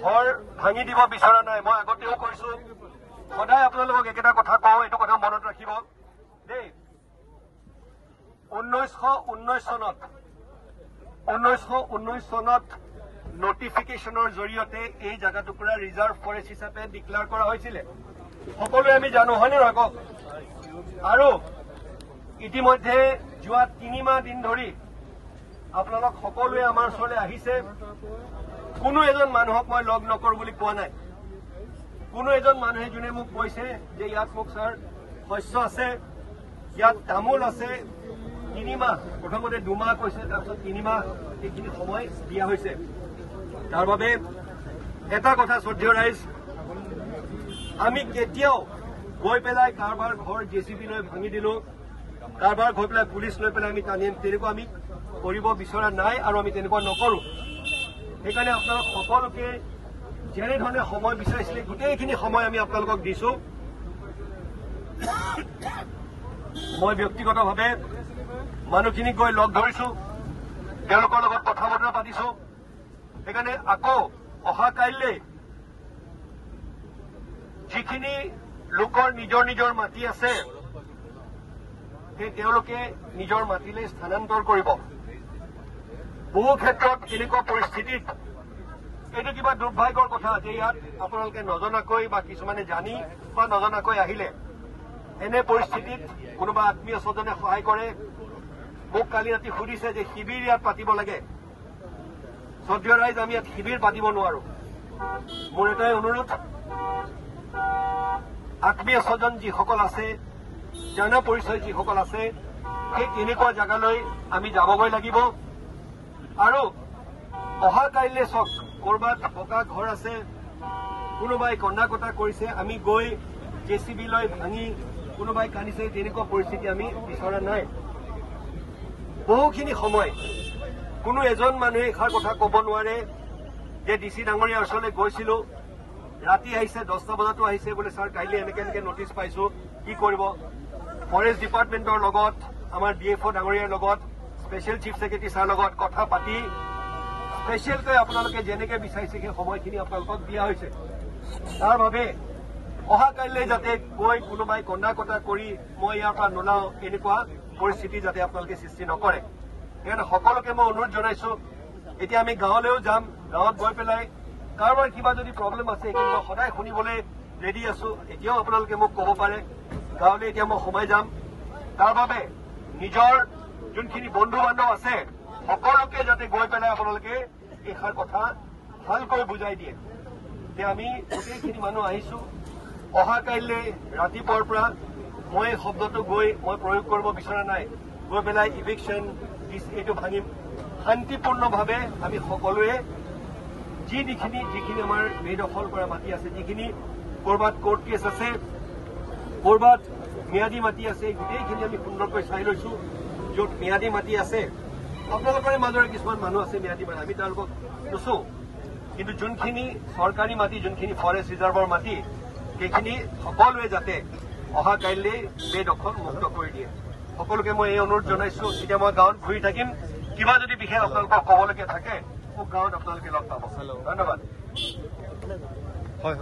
ঘৰ ভাঙি দিব বিচৰা নাই। মই আগতেও কৈছো, সদায় আপোনালোকক একেটা কথা কওঁ, এইটো কথা মনত ৰাখিব দেই। 1919 চনত নটিফিকেশ্যনৰ জৰিয়তে এই জাগা টুকুৰা ৰিজাৰ্ভ ফৰেষ্ট হিচাপে ডিক্লেয়াৰ কৰা হৈছিলে। সকলোৱে আমি জানো, হয়নে নহয় কওক? আৰু ইতিমধ্যে যোৱা 3 মাহ দিন ধৰি আপোনালোক সকলোৱে আমাৰ ওচৰলৈ আহিছে। কোনো এজন মানুহক মই লগ নকৰো বুলি কোৱা নাই। কোনো এজন মানুহে যোনে মোক কৈছে যে ইয়াত মোক ছাৰ শস্য আছে, ইয়াত তামোল আছে, 3 মাহ, প্ৰথমতে 2 মাহ কৈছে, তাৰপিছত 3 মাহ এইখিনি সময় দিয়া হৈছে। তাৰ বাবে এটা কথা শ্ৰদ্ধেয় ৰাইজ, আমি কেতিয়াও গৈ পেলাই কাৰোবাৰ ঘৰ JCB লৈ ভাঙি দিলো, কাৰোবাৰ গৈ পেলাই পুলিচ লৈ পেলাই আমি টানি তেনেকুৱা আমি কৰিব বিচৰা নাই আৰু আমি তেনেকুৱা নকৰো। সেইকাৰণে আপোনালোক সকলোকে যেনেধৰণে সময় বিচাৰিছিলে গোটেইখিনি সময় আমি আপোনালোকক দিছো। মই ব্যক্তিগতভাৱে মানুহখিনিক গৈ লগ ধৰিছো, তেওঁলোকৰ লগত কথা বতৰা পাতিছো। সেইকাৰণে আকৌ অহা কাইলৈ যিখিনি লোকৰ নিজৰ নিজৰ মাটি আছে সেই তেওঁলোকে নিজৰ মাটিলৈ স্থানান্তৰ কৰিব। বহু ক্ষেত্ৰত এনেকুৱা পৰিস্থিতিত এইটো কিবা দুৰ্ভাগ্যৰ কথা যে ইয়াত আপোনালোকে নজনাকৈ বা কিছুমানে জানি বা নজনাকৈ আহিলে এনে পৰিস্থিতিত কোনোবা আত্মীয় স্বজনে সহায় কৰে। মোক কালি ৰাতি সুধিছে যে শিবিৰ ইয়াত পাতিব লাগে। শ্ৰদ্ধেয় ৰাইজ, আমি ইয়াত শিবিৰ পাতিব নোৱাৰো। মোৰ এটাই অনুৰোধ, আত্মীয় স্বজন যিসকল আছে, জন পৰিচয় যিসকল আছে, সেই তেনেকুৱা জাগালৈ আমি যাবগৈ লাগিব। আৰু অহা কাইলৈ চাওক, কৰবাত পকা ঘৰ আছে, কোনোবাই কন্দা কটা কৰিছে, আমি গৈ JCB লৈ ভাঙি কোনোবাই কান্দিছে, তেনেকুৱা পৰিস্থিতি আমি বিচৰা নাই। বহুখিনি সময় কোনো এজন মানুহে এষাৰ কথা ক'ব নোৱাৰে যে DC ডাঙৰীয়াৰ ওচৰলৈ গৈছিলো, ৰাতি আহিছে, 10টা বজাতো আহিছে বোলে ছাৰ কাইলৈ এনেকে নটিচ পাইছো, কি কৰিব? ফৰেষ্ট ডিপাৰ্টমেণ্টৰ লগত, আমাৰ DFO ডাঙৰীয়াৰ লগত, স্পেচিয়েল চিফ ছেক্ৰেটাৰী ছাৰ লগত কথা পাতি স্পেচিয়েলকৈ আপোনালোকে যেনেকে বিচাৰিছে সেই সময়খিনি আপোনালোকক দিয়া হৈছে। তাৰ বাবে অহা কাইলৈ যাতে গৈ কোনোবাই কন্দা কটা কৰি মই ইয়াৰ পৰা নোলাও, এনেকুৱা পৰিস্থিতি যাতে আপোনালোকে সৃষ্টি নকৰে। সেইকাৰণে সকলোকে মই অনুৰোধ জনাইছো, এতিয়া আমি গাঁৱলৈও যাম। গাঁৱত গৈ পেলাই কাৰোবাৰ কিবা যদি প্ৰব্লেম আছে সেইখিনি মই সদায় শুনিবলৈ ৰেডি আছো। এতিয়াও আপোনালোকে মোক ক'ব পাৰে। গাঁৱলৈ এতিয়া মই সোমাই যাম। তাৰ বাবে নিজৰ যোনখিনি বন্ধু বান্ধৱ আছে সকলোকে যাতে গৈ পেলাই আপোনালোকে এইষাৰ কথা ভালকৈ বুজাই দিয়ে যে আমি গোটেইখিনি মানুহ আহিছো। অহা কাইলৈ ৰাতিপুৱাৰ পৰা মই এই শব্দটো গৈ মই প্ৰয়োগ কৰিব বিচৰা নাই। গৈ পেলাই ইভিকশ্যন এইটো ভাঙিম। শান্তিপূৰ্ণভাৱে আমি সকলোৱে যিখিনি আমাৰ বেদখল কৰা মাটি আছে, যিখিনি কৰবাত কোৰ্ট কেছ আছে, কৰবাত ম্যাদী মাটি আছে, গোটেইখিনি আমি সুন্দৰকৈ চাই লৈছো। য'ত ম্যাদী মাটি আছে, আপোনালোকৰে মাজৰে কিছুমান মানুহ আছে ম্যাদী মাটি, আমি তেওঁলোকক নুচো। কিন্তু যোনখিনি চৰকাৰী মাটি, যোনখিনি ফৰেষ্ট ৰিজাৰ্ভৰ মাটি, সেইখিনি সকলোৱে যাতে অহা কাইলৈ বেদখল মুক্ত কৰি দিয়ে। সকলোকে মই এই অনুৰোধ জনাইছো। এতিয়া মই গাঁৱত ঘূৰি থাকিম। কিবা যদি বিশেষ আপোনালোকক ক'বলগীয়া থাকে মোক গাঁৱত আপোনালোকে লগ পাব। ধন্যবাদ। হয়।